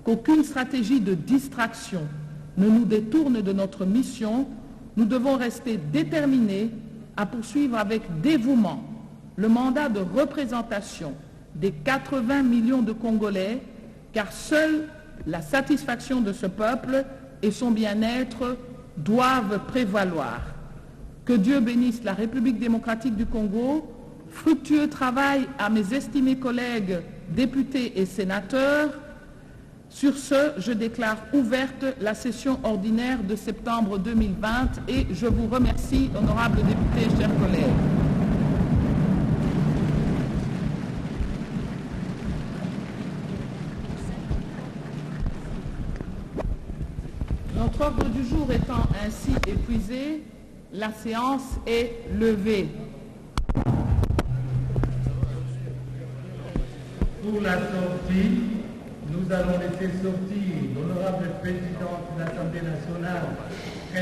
B: Qu'aucune stratégie de distraction ne nous détourne de notre mission. Nous devons rester déterminés à poursuivre avec dévouement le mandat de représentation des 80 millions de Congolais, car seule la satisfaction de ce peuple et son bien-être doivent prévaloir. Que Dieu bénisse la République démocratique du Congo. Fructueux travail à mes estimés collègues députés et sénateurs. Sur ce, je déclare ouverte la session ordinaire de septembre 2020 et je vous remercie, honorables députés, chers collègues. Notre ordre du jour étant ainsi épuisé, la séance est levée.
A: Pour la sortie, nous allons laisser sortir l'honorable présidente de l'Assemblée nationale.